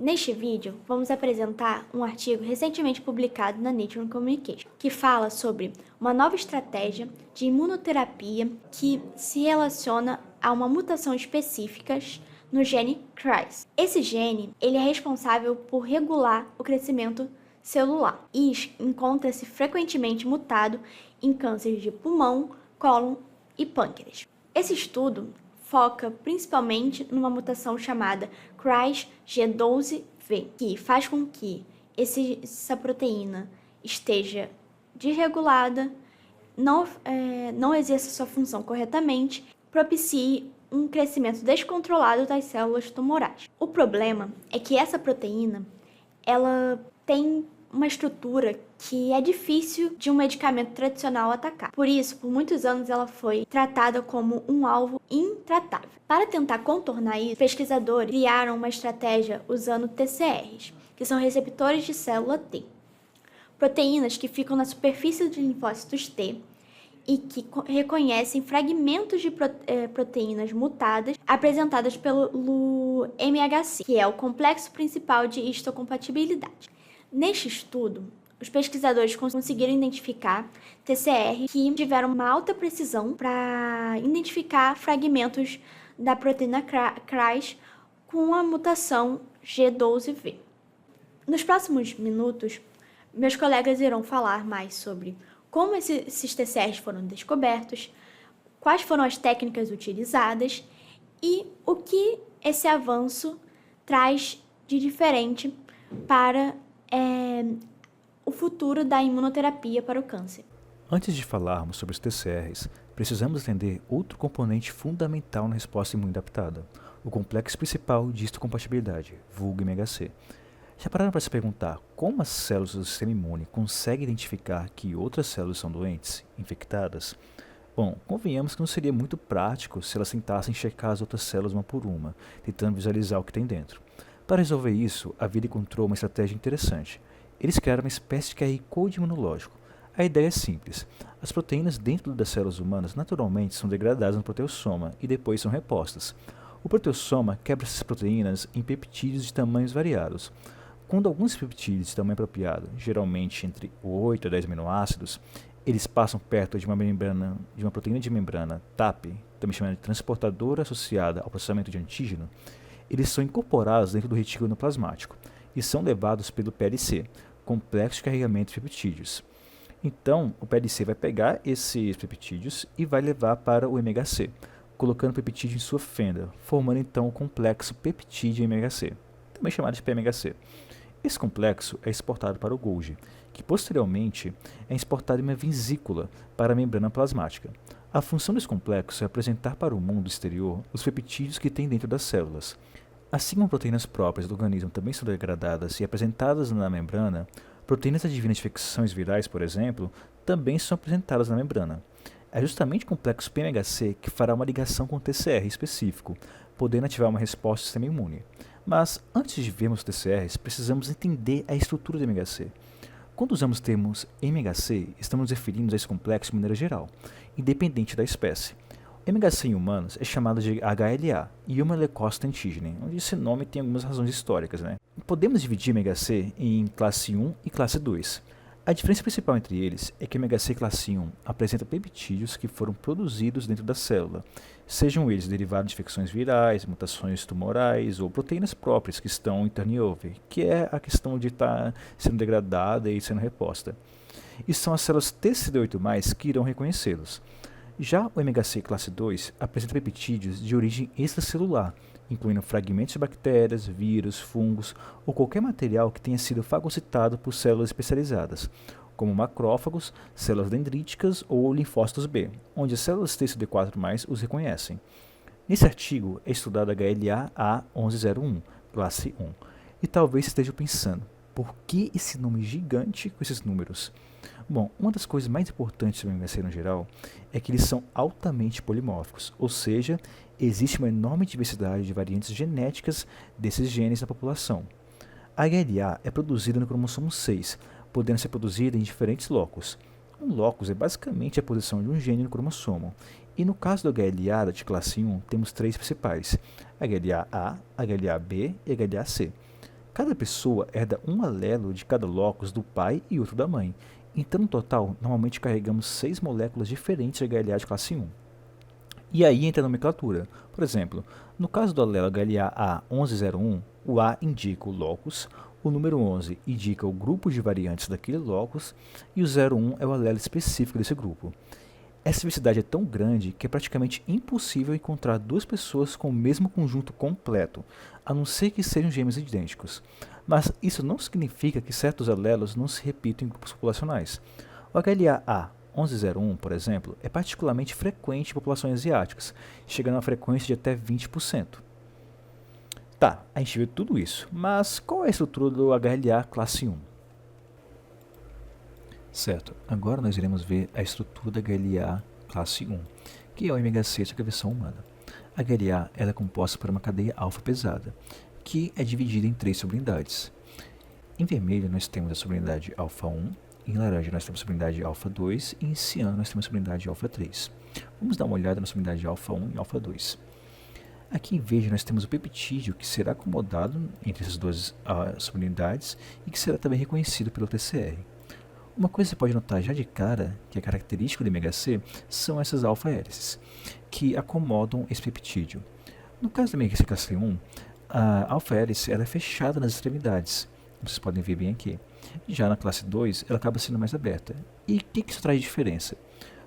Neste vídeo, vamos apresentar um artigo recentemente publicado na Nature Communication, que fala sobre uma nova estratégia de imunoterapia que se relaciona a uma mutação específica no gene CRISPR. Esse gene ele é responsável por regular o crescimento celular e encontra-se frequentemente mutado em cânceres de pulmão, cólon e pâncreas. Esse estudo foca principalmente numa mutação chamada CRISPR-G12V, que faz com que essa proteína esteja desregulada, não exerça sua função corretamente, propicie um crescimento descontrolado das células tumorais. O problema é que essa proteína ela tem uma estrutura que é difícil de um medicamento tradicional atacar. Por isso, por muitos anos, ela foi tratada como um alvo intratável. Para tentar contornar isso, pesquisadores criaram uma estratégia usando TCRs, que são receptores de célula T. Proteínas que ficam na superfície de linfócitos T e que reconhecem fragmentos de proteínas mutadas apresentadas pelo MHC, que é o complexo principal de histocompatibilidade. Neste estudo, os pesquisadores conseguiram identificar TCR que tiveram uma alta precisão para identificar fragmentos da proteína CRISPR com a mutação G12V. Nos próximos minutos, meus colegas irão falar mais sobre como esses TCRs foram descobertos, quais foram as técnicas utilizadas e o que esse avanço traz de diferente para o futuro da imunoterapia para o câncer. Antes de falarmos sobre os TCRs, precisamos entender outro componente fundamental na resposta imune adaptada, o complexo principal de histocompatibilidade, vulgo MHC. Já pararam para se perguntar como as células do sistema imune conseguem identificar que outras células são doentes, infectadas? Bom, convenhamos que não seria muito prático se elas tentassem checar as outras células uma por uma, tentando visualizar o que tem dentro. Para resolver isso, a vida encontrou uma estratégia interessante. Eles criaram uma espécie de QR Code imunológico. A ideia é simples. As proteínas dentro das células humanas naturalmente são degradadas no proteossoma e depois são repostas. O proteossoma quebra essas proteínas em peptídeos de tamanhos variados. Quando alguns peptídeos de tamanho apropriado, geralmente entre 8 a 10 aminoácidos, eles passam perto de uma proteína de membrana TAP, também chamada de transportadora associada ao processamento de antígeno, eles são incorporados dentro do retículo endoplasmático e são levados pelo PLC, complexo de carregamento de peptídeos. Então, o PLC vai pegar esses peptídeos e vai levar para o MHC, colocando o peptídeo em sua fenda, formando então o complexo peptídeo-MHC, também chamado de PMHC. Esse complexo é exportado para o Golgi, que posteriormente é exportado em uma vesícula para a membrana plasmática. A função desse complexo é apresentar para o mundo exterior os peptídeos que tem dentro das células. Assim como proteínas próprias do organismo também são degradadas e apresentadas na membrana, proteínas advindas de infecções virais, por exemplo, também são apresentadas na membrana. É justamente o complexo PMHC que fará uma ligação com o TCR específico, podendo ativar uma resposta do sistema imune. Mas, antes de vermos os TCRs, precisamos entender a estrutura do MHC. Quando usamos termos MHC, estamos nos referindo a esse complexo de maneira geral, independente da espécie. O MHC em humanos é chamado de HLA, Human Leukocyte Antigen, onde esse nome tem algumas razões históricas. Podemos dividir MHC em classe 1 e classe 2. A diferença principal entre eles é que o MHC classe 1 apresenta peptídeos que foram produzidos dentro da célula, sejam eles derivados de infecções virais, mutações tumorais ou proteínas próprias que estão em turnover, que é a questão de estar sendo degradada e sendo reposta. E são as células TCD8+, que irão reconhecê-los. Já o MHC classe 2 apresenta peptídeos de origem extracelular, incluindo fragmentos de bactérias, vírus, fungos ou qualquer material que tenha sido fagocitado por células especializadas, como macrófagos, células dendríticas ou linfócitos B, onde as células TCD4+, os reconhecem. Nesse artigo é estudado HLA A1101, classe 1, e talvez esteja pensando, por que esse nome gigante com esses números? Bom, uma das coisas mais importantes do MHC no geral é que eles são altamente polimórficos, ou seja, existe uma enorme diversidade de variantes genéticas desses genes na população. A HLA é produzida no cromossomo 6, podendo ser produzida em diferentes locos. Um locus é basicamente a posição de um gene no cromossomo, e no caso do HLA de classe 1 temos três principais, HLA-A, HLA-B e HLA-C. Cada pessoa herda um alelo de cada locus do pai e outro da mãe. Então, no total, normalmente carregamos 6 moléculas diferentes de HLA de classe 1. E aí entra a nomenclatura. Por exemplo, no caso do alelo HLA A1101, o A indica o locus, o número 11 indica o grupo de variantes daquele locus e o 01 é o alelo específico desse grupo. Essa diversidade é tão grande que é praticamente impossível encontrar duas pessoas com o mesmo conjunto completo, a não ser que sejam gêmeos idênticos. Mas isso não significa que certos alelos não se repitam em grupos populacionais. O HLA-A 1101, por exemplo, é particularmente frequente em populações asiáticas, chegando a frequência de até 20%. Tá, a gente viu tudo isso, mas qual é a estrutura do HLA classe 1? Certo, agora nós iremos ver a estrutura da HLA classe 1, que é o ômega 6 da versão humana. A HLA ela é composta por uma cadeia alfa pesada, que é dividida em 3 subunidades. Em vermelho nós temos a subunidade alfa 1, em laranja nós temos a subunidade alfa 2 e em ciano nós temos a subunidade alfa 3. Vamos dar uma olhada na subunidade alfa 1 e alfa 2. Aqui em verde nós temos o peptídeo que será acomodado entre essas duas subunidades e que será também reconhecido pelo TCR. Uma coisa que você pode notar já de cara, que é característico do ômega C, são essas alfa-hélices, que acomodam esse peptídeo. No caso do ômega C classe 1, a alfa-hélice ela é fechada nas extremidades, como vocês podem ver bem aqui. Já na classe 2, ela acaba sendo mais aberta. E o que isso traz de diferença?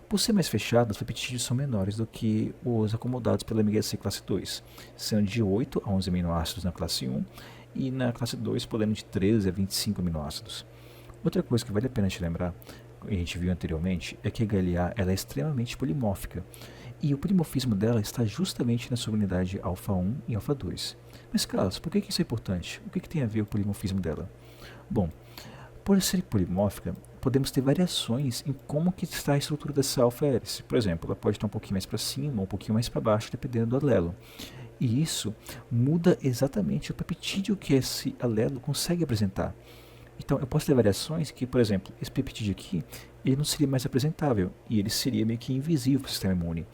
Por ser mais fechada, os peptídeos são menores do que os acomodados pela ômega C classe 2, sendo de 8 a 11 aminoácidos na classe 1 e na classe 2 podendo de 13 a 25 aminoácidos. Outra coisa que vale a pena te lembrar, que a gente viu anteriormente, é que a HLA ela é extremamente polimórfica e o polimorfismo dela está justamente na subunidade alfa 1 e alfa 2. Mas Carlos, por que isso é importante? O que tem a ver o polimorfismo dela? Bom, por ser polimórfica, podemos ter variações em como que está a estrutura dessa alfa-hélice. Por exemplo, ela pode estar um pouquinho mais para cima ou um pouquinho mais para baixo, dependendo do alelo. E isso muda exatamente o peptídeo que esse alelo consegue apresentar. Então, eu posso ter variações que, por exemplo, esse peptídeo aqui, ele não seria mais apresentável e ele seria meio que invisível para o sistema imune.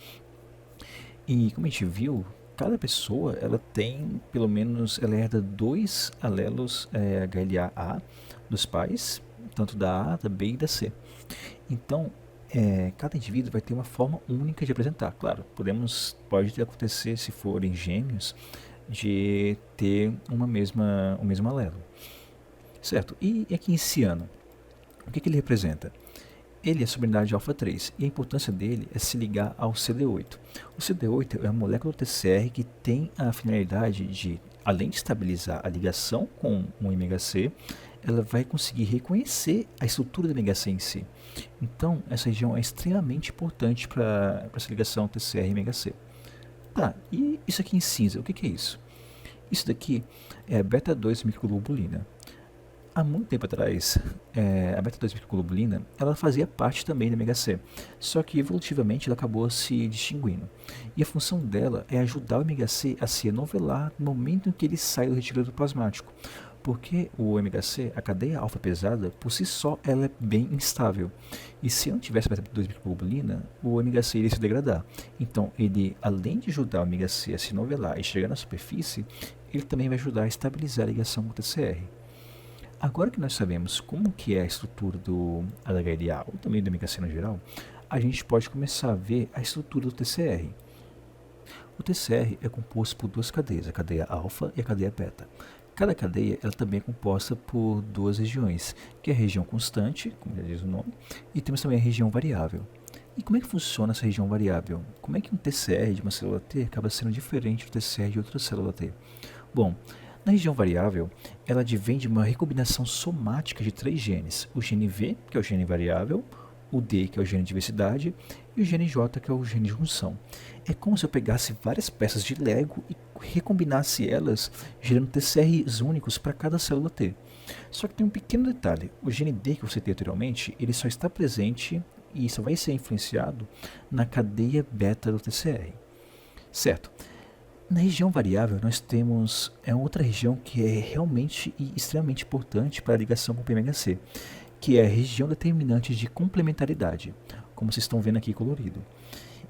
E como a gente viu, cada pessoa ela tem, pelo menos, ela herda 2 alelos HLA-A dos pais, tanto da A, da B e da C. Então, cada indivíduo vai ter uma forma única de apresentar. Claro, pode acontecer, se forem gêmeos, de ter o mesmo alelo. Certo, e aqui em ciano, o que ele representa? Ele é a subunidade alfa 3 e a importância dele é se ligar ao CD8. O CD8 é uma molécula do TCR que tem a finalidade de, além de estabilizar a ligação com o ômega C, ela vai conseguir reconhecer a estrutura do ômega C em si. Então, essa região é extremamente importante para essa ligação TCR e ômega C. Tá, e isso aqui em cinza, o que é isso? Isso daqui é a beta-2 microglobulina. Há muito tempo atrás, a beta-2 microglobulina ela fazia parte também da ômega C, só que evolutivamente ela acabou se distinguindo. E a função dela é ajudar o ômega C a se enovelar no momento em que ele sai do reticulado plasmático, porque o ômega C, a cadeia alfa pesada, por si só ela é bem instável. E se não tivesse beta-2 microglobulina, o ômega C iria se degradar. Então, ele, além de ajudar o ômega C a se novelar e chegar na superfície, ele também vai ajudar a estabilizar a ligação com o TCR. Agora que nós sabemos como que é a estrutura do HLA ou também do ômega C no geral, a gente pode começar a ver a estrutura do TCR. O TCR é composto por duas cadeias, a cadeia alfa e a cadeia beta. Cada cadeia ela também é composta por duas regiões, que é a região constante, como já diz o nome, e temos também a região variável. E como é que funciona essa região variável? Como é que um TCR de uma célula T acaba sendo diferente do TCR de outra célula T? Bom, na região variável, ela advém de uma recombinação somática de 3 genes. O gene V, que é o gene variável, o D, que é o gene de diversidade, e o gene J, que é o gene de junção. É como se eu pegasse várias peças de Lego e recombinasse elas, gerando TCRs únicos para cada célula T. Só que tem um pequeno detalhe, o gene D que eu citei anteriormente, ele só está presente e só vai ser influenciado na cadeia beta do TCR. Certo? Na região variável, nós temos outra região que é realmente e extremamente importante para a ligação com o PMHC, que é a região determinante de complementaridade, como vocês estão vendo aqui colorido.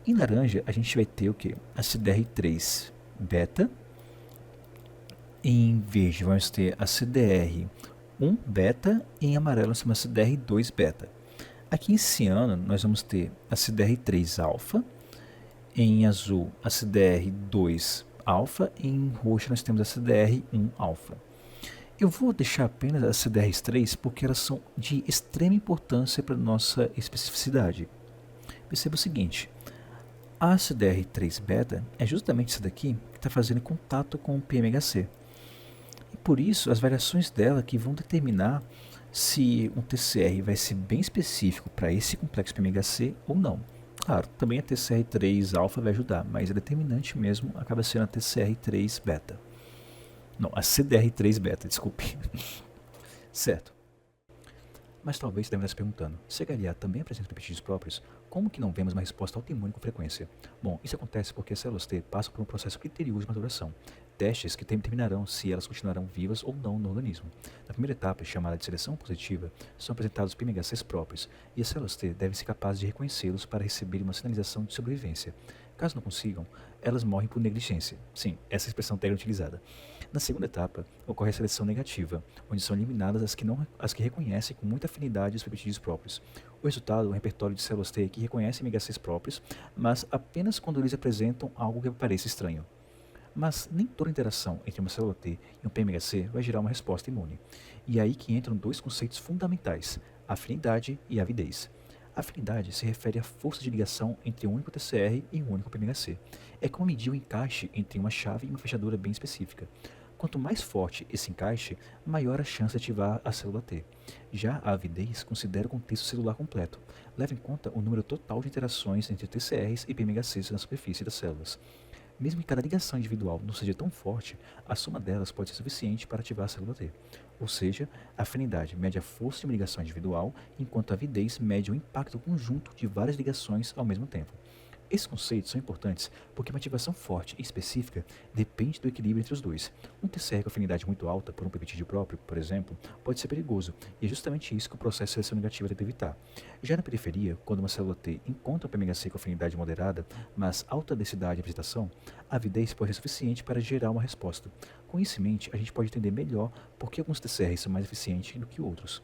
Em laranja, a gente vai ter o que? A CDR3 beta Em verde vamos ter a CDR1 beta e em amarelo nós temos a CDR2 beta. Aqui em ciano nós vamos ter a CDR3 alfa, em azul a CDR2 alfa e em roxo nós temos a CDR1 alfa. Eu vou deixar apenas as CDRs3 porque elas são de extrema importância para nossa especificidade. Perceba o seguinte, a CDR3 beta é justamente essa daqui que está fazendo contato com o PMHC. E por isso as variações dela que vão determinar se um TCR vai ser bem específico para esse complexo PMHC ou não. Claro, também a TCR3 alfa vai ajudar, mas a determinante mesmo acaba sendo a TCR3 beta. Não, a CDR3 beta, desculpe. Certo. Mas talvez você deve estar se perguntando, se HLA também apresenta peptídeos próprios, como que não vemos uma resposta autoimune com frequência? Bom, isso acontece porque as células T passam por um processo criterioso de maturação, testes que determinarão se elas continuarão vivas ou não no organismo. Na primeira etapa, chamada de seleção positiva, são apresentados PMHCs próprios, e as células T devem ser capazes de reconhecê-los para receber uma sinalização de sobrevivência. Caso não consigam, elas morrem por negligência. Sim, essa é a expressão técnica utilizada. Na segunda etapa, ocorre a seleção negativa, onde são eliminadas as que reconhecem com muita afinidade os peptídeos próprios. O resultado é um repertório de células T que reconhecem MHCs próprios, mas apenas quando eles apresentam algo que pareça estranho. Mas nem toda interação entre uma célula T e um PMHC vai gerar uma resposta imune. E é aí que entram dois conceitos fundamentais, a afinidade e a avidez. A afinidade se refere à força de ligação entre um único TCR e um único PMHC. É como medir o encaixe entre uma chave e uma fechadura bem específica. Quanto mais forte esse encaixe, maior a chance de ativar a célula T. Já a avidez considera o contexto celular completo. Leva em conta o número total de interações entre TCRs e PMHCs na superfície das células. Mesmo que cada ligação individual não seja tão forte, a soma delas pode ser suficiente para ativar a célula T. Ou seja, a afinidade mede a força de uma ligação individual, enquanto a avidez mede o impacto conjunto de várias ligações ao mesmo tempo. Esses conceitos são importantes porque uma ativação forte e específica depende do equilíbrio entre os dois. Um TCR com afinidade muito alta por um peptídeo próprio, por exemplo, pode ser perigoso, e é justamente isso que o processo de seleção negativa tenta evitar. Já na periferia, quando uma célula T encontra um PMHC com afinidade moderada, mas alta densidade de apresentação, a avidez pode ser suficiente para gerar uma resposta. Com isso em mente, a gente pode entender melhor por que alguns TCRs são mais eficientes do que outros.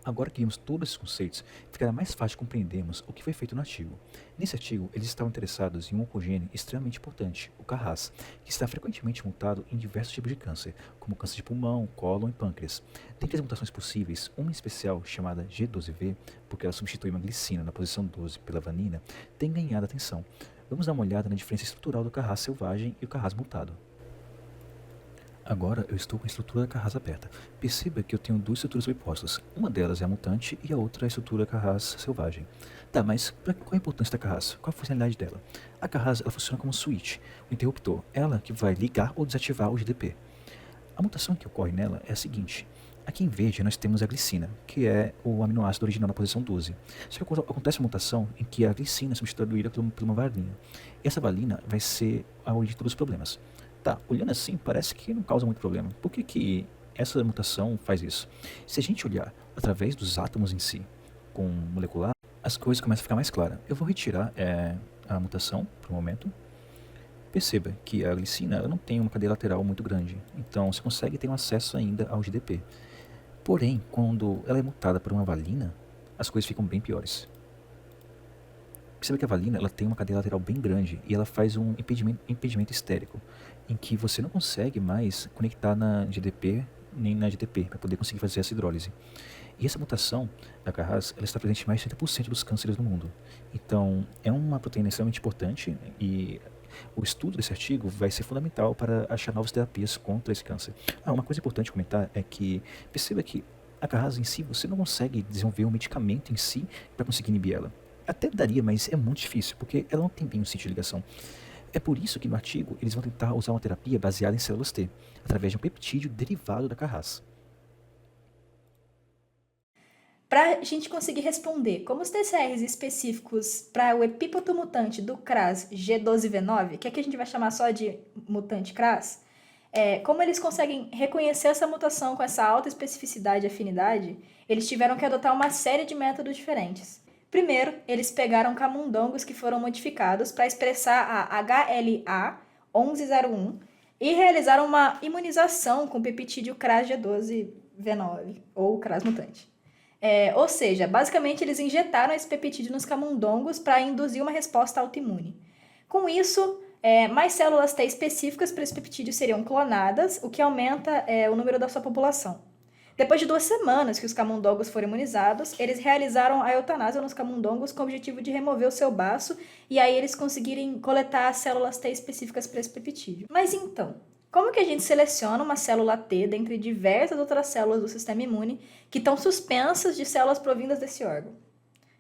Agora que vimos todos esses conceitos, ficará mais fácil compreendermos o que foi feito no artigo. Nesse artigo, eles estavam interessados em um oncogene extremamente importante, o Carras, que está frequentemente mutado em diversos tipos de câncer, como câncer de pulmão, cólon e pâncreas. Dentre as mutações possíveis, uma em especial, chamada G12V, porque ela substitui uma glicina na posição 12 pela vanina, tem ganhado atenção. Vamos dar uma olhada na diferença estrutural do Carras selvagem e o Carras mutado. Agora eu estou com a estrutura da Carras aberta. Perceba que eu tenho duas estruturas sobrepostas. Uma delas é a mutante e a outra é a estrutura Carras selvagem. Tá, mas qual a importância da Carras? Qual a funcionalidade dela? A Carras ela funciona como um switch, um interruptor. Ela que vai ligar ou desativar o GDP. A mutação que ocorre nela é a seguinte. Aqui em verde nós temos a glicina, que é o aminoácido original na posição 12. Só que acontece uma mutação em que a glicina é substituída por uma valina. E essa valina vai ser a origem de todos os problemas. Tá, olhando assim, parece que não causa muito problema. Por que essa mutação faz isso? Se a gente olhar através dos átomos em si, com molecular, as coisas começam a ficar mais claras. Eu vou retirar a mutação por um momento. Perceba que a glicina ela não tem uma cadeia lateral muito grande, então você consegue ter um acesso ainda ao GDP. Porém, quando ela é mutada por uma valina, as coisas ficam bem piores. Perceba que a valina ela tem uma cadeia lateral bem grande e ela faz um impedimento estérico, em que você não consegue mais conectar na GDP nem na GDP para poder conseguir fazer essa hidrólise. E essa mutação da Carras ela está presente em mais de 30% dos cânceres no mundo. Então, é uma proteína extremamente importante e o estudo desse artigo vai ser fundamental para achar novas terapias contra esse câncer. Uma coisa importante comentar é que perceba que a Carras em si, você não consegue desenvolver um medicamento em si para conseguir inibir ela. Até daria, mas é muito difícil, porque ela não tem bem um sítio de ligação. É por isso que no artigo eles vão tentar usar uma terapia baseada em células T, através de um peptídeo derivado da Carras. Para a gente conseguir responder como os TCRs específicos para o epípeto mutante do CRAS G12V9, que aqui a gente vai chamar só de mutante CRAS, como eles conseguem reconhecer essa mutação com essa alta especificidade e afinidade, eles tiveram que adotar uma série de métodos diferentes. Primeiro, eles pegaram camundongos que foram modificados para expressar a HLA-1101 e realizaram uma imunização com o peptídeo CRAS-G12V9, ou CRAS mutante. Ou seja, basicamente eles injetaram esse peptídeo nos camundongos para induzir uma resposta autoimune. Com isso, mais células T específicas para esse peptídeo seriam clonadas, o que aumenta o número da sua população. Depois de 2 semanas que os camundongos foram imunizados, eles realizaram a eutanásia nos camundongos com o objetivo de remover o seu baço e aí eles conseguirem coletar as células T específicas para esse peptídeo. Mas então, como que a gente seleciona uma célula T dentre diversas outras células do sistema imune que estão suspensas de células provindas desse órgão?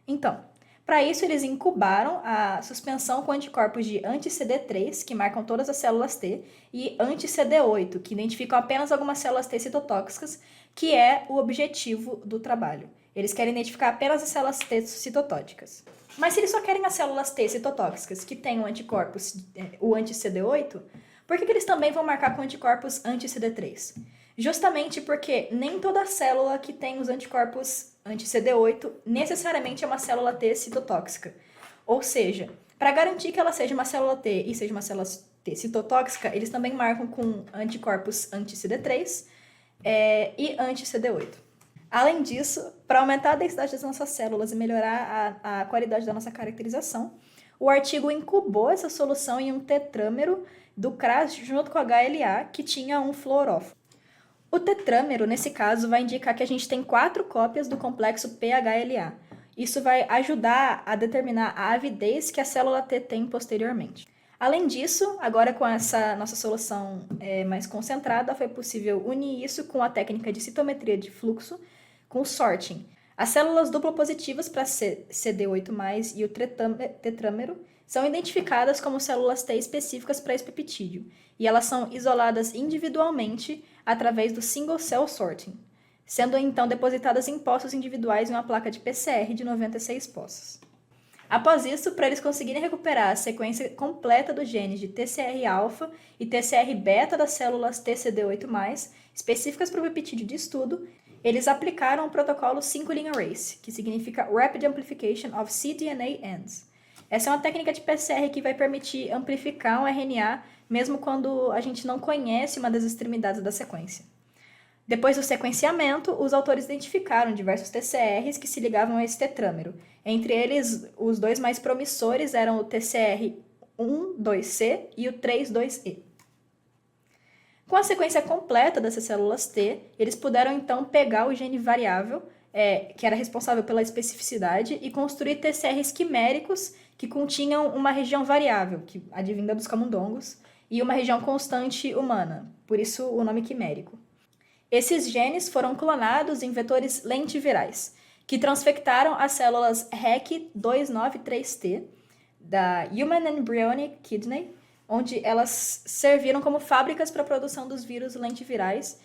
Então, para isso eles incubaram a suspensão com anticorpos de anti-CD3, que marcam todas as células T, e anti-CD8, que identificam apenas algumas células T citotóxicas, que é o objetivo do trabalho. Eles querem identificar apenas as células T citotóxicas. Mas se eles só querem as células T citotóxicas que têm o anticorpos, o anti-CD8, por que eles também vão marcar com anticorpos anti-CD3? Justamente porque nem toda célula que tem os anticorpos anti-CD8 necessariamente é uma célula T citotóxica. Ou seja, para garantir que ela seja uma célula T e seja uma célula T citotóxica, eles também marcam com anticorpos anti-CD3 e anti-CD8. Além disso, para aumentar a densidade das nossas células e melhorar a qualidade da nossa caracterização, o artigo incubou essa solução em um tetrâmero do CRAS junto com o HLA, que tinha um fluoróforo. O tetrâmero, nesse caso, vai indicar que a gente tem 4 cópias do complexo PHLA. Isso vai ajudar a determinar a avidez que a célula T tem posteriormente. Além disso, agora com essa nossa solução mais concentrada, foi possível unir isso com a técnica de citometria de fluxo, com o sorting. As células duplo positivas para CD8+, e o tetrâmero são identificadas como células T específicas para esse peptídeo, e elas são isoladas individualmente através do single cell sorting, sendo então depositadas em poços individuais em uma placa de PCR de 96 poços. Após isso, para eles conseguirem recuperar a sequência completa dos genes de TCR-alfa e TCR-beta das células TCD8+, específicas para o peptídeo de estudo, eles aplicaram o protocolo 5' Arrays, que significa Rapid Amplification of cDNA Ends. Essa é uma técnica de PCR que vai permitir amplificar um RNA mesmo quando a gente não conhece uma das extremidades da sequência. Depois do sequenciamento, os autores identificaram diversos TCRs que se ligavam a esse tetrâmero. Entre eles, os 2 mais promissores eram o TCR12C e o 32E. Com a sequência completa dessas células T, eles puderam então pegar o gene variável, que era responsável pela especificidade, e construir TCRs quiméricos que continham uma região variável, que advinda dos camundongos, e uma região constante humana, por isso o nome quimérico. Esses genes foram clonados em vetores lentivirais, que transfectaram as células REC293T da Human Embryonic Kidney, onde elas serviram como fábricas para a produção dos vírus lentivirais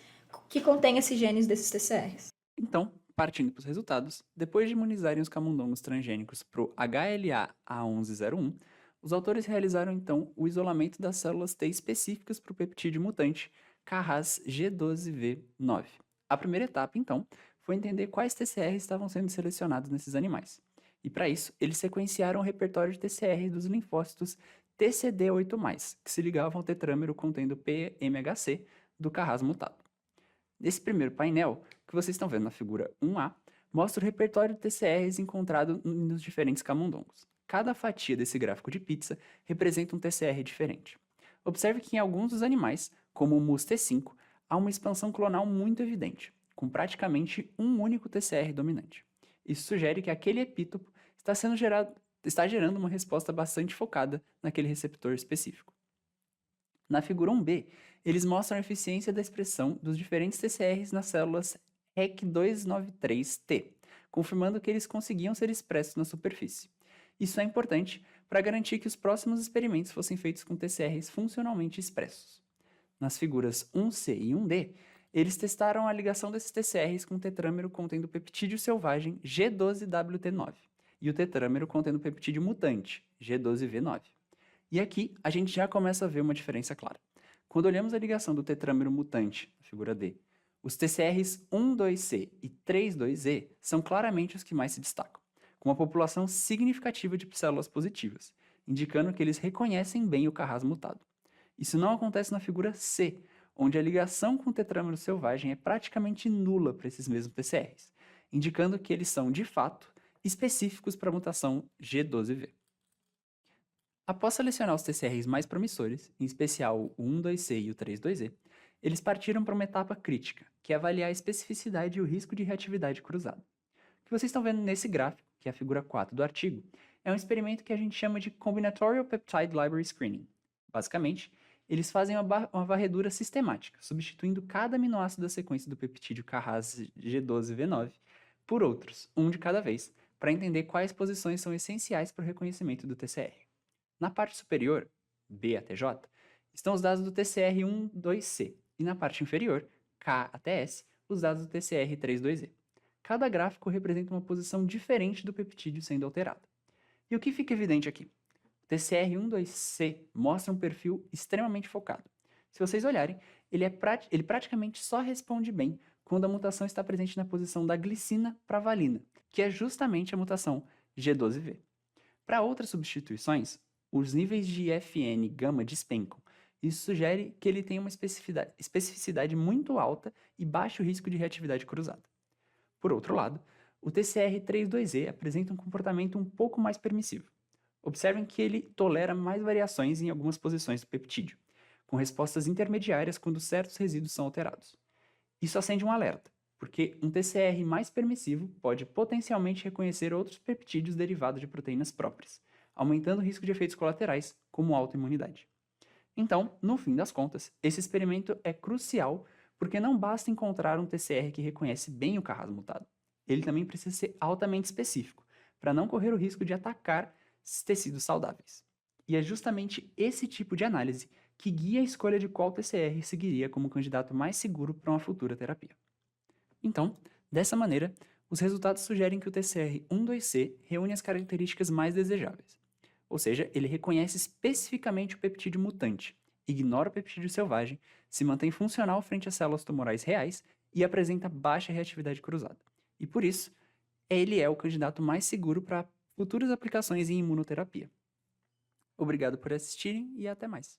que contêm esses genes desses TCRs. Então, partindo para os resultados, depois de imunizarem os camundongos transgênicos para o HLA-A1101, os autores realizaram então o isolamento das células T específicas para o peptídeo mutante CARAS G12V9. A primeira etapa, então, foi entender quais TCRs estavam sendo selecionados nesses animais. E para isso, eles sequenciaram o repertório de TCR dos linfócitos TCD8+, que se ligavam ao tetrâmero contendo PMHC do CARAS mutado. Nesse primeiro painel, que vocês estão vendo na figura 1A, mostra o repertório de TCRs encontrado nos diferentes camundongos. Cada fatia desse gráfico de pizza representa um TCR diferente. Observe que em alguns dos animais, como o MUS-T5, há uma expansão clonal muito evidente, com praticamente um único TCR dominante. Isso sugere que aquele epítopo está gerando uma resposta bastante focada naquele receptor específico. Na figura 1B, eles mostram a eficiência da expressão dos diferentes TCRs nas células REC293T, confirmando que eles conseguiam ser expressos na superfície. Isso é importante para garantir que os próximos experimentos fossem feitos com TCRs funcionalmente expressos. Nas figuras 1C e 1D, eles testaram a ligação desses TCRs com o tetrâmero contendo peptídeo selvagem G12WT9 e o tetrâmero contendo peptídeo mutante G12V9. E aqui a gente já começa a ver uma diferença clara. Quando olhamos a ligação do tetrâmero mutante, na figura D, os TCRs 1,2C e 3,2E são claramente os que mais se destacam, com uma população significativa de células positivas, indicando que eles reconhecem bem o CARAS mutado. Isso não acontece na figura C, onde a ligação com o tetramero selvagem é praticamente nula para esses mesmos TCRs, indicando que eles são, de fato, específicos para a mutação G12V. Após selecionar os TCRs mais promissores, em especial o 12C e o 32E, eles partiram para uma etapa crítica, que é avaliar a especificidade e o risco de reatividade cruzada. O que vocês estão vendo nesse gráfico, que é a figura 4 do artigo, é um experimento que a gente chama de Combinatorial Peptide Library Screening. Basicamente, eles fazem uma varredura sistemática, substituindo cada aminoácido da sequência do peptídeo Carras G12V9 por outros, um de cada vez, para entender quais posições são essenciais para o reconhecimento do TCR. Na parte superior, B até J, estão os dados do TCR12C, e na parte inferior, K até S, os dados do TCR32E. Cada gráfico representa uma posição diferente do peptídeo sendo alterada. E o que fica evidente aqui? O TCR12C mostra um perfil extremamente focado. Se vocês olharem, ele praticamente só responde bem quando a mutação está presente na posição da glicina para a valina, que é justamente a mutação G12V. Para outras substituições, os níveis de FN gama despencam. Isso sugere que ele tem uma especificidade muito alta e baixo risco de reatividade cruzada. Por outro lado, o TCR32E apresenta um comportamento um pouco mais permissivo. Observem que ele tolera mais variações em algumas posições do peptídeo, com respostas intermediárias quando certos resíduos são alterados. Isso acende um alerta, porque um TCR mais permissivo pode potencialmente reconhecer outros peptídeos derivados de proteínas próprias, aumentando o risco de efeitos colaterais, como autoimunidade. Então, no fim das contas, esse experimento é crucial porque não basta encontrar um TCR que reconhece bem o Carras mutado. Ele também precisa ser altamente específico, para não correr o risco de atacar tecidos saudáveis. E é justamente esse tipo de análise que guia a escolha de qual TCR seguiria como candidato mais seguro para uma futura terapia. Então, dessa maneira, os resultados sugerem que o TCR12C reúne as características mais desejáveis. Ou seja, ele reconhece especificamente o peptídeo mutante, ignora o peptídeo selvagem, se mantém funcional frente às células tumorais reais e apresenta baixa reatividade cruzada. E por isso, ele é o candidato mais seguro para futuras aplicações em imunoterapia. Obrigado por assistirem e até mais.